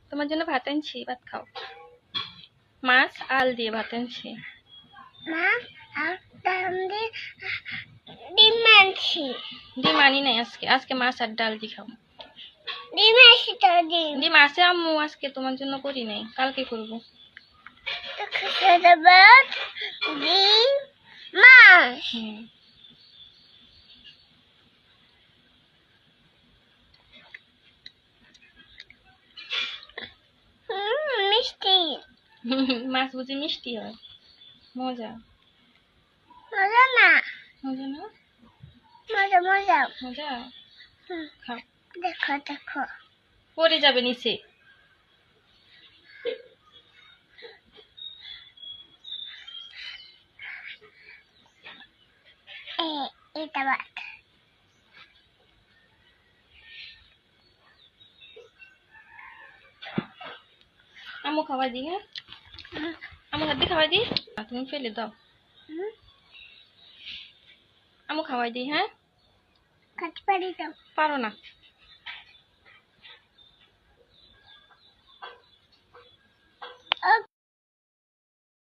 তোমার জন্য ভাত আনছি, ভাত খাও। মাছ আল দিয়ে ভাত আনছি। ডিম আনি নাই আজকে, আজকে মাছ আর ডাল দিয়ে খাও। ডিম আছে আম্মু, আজকে তোমার জন্য করি নাই, কালকে করবো। মিষ্টি মাছ বুঝি মিষ্টি হয়? মজা মজা না, মজা না, মজা মজা মজা। খাও, দেখো দেখো পড়ে যাবে নিচে। এটা ভাত। আম্মু খাওয়াই দিই। হ্যাঁ, আম্মু হাত দিয়ে খাওয়াই দিই, তুমি ফেলে দাও। আম্মু খাওয়াই দিই। হ্যাঁ, কাটতে পারি তো? পারো না।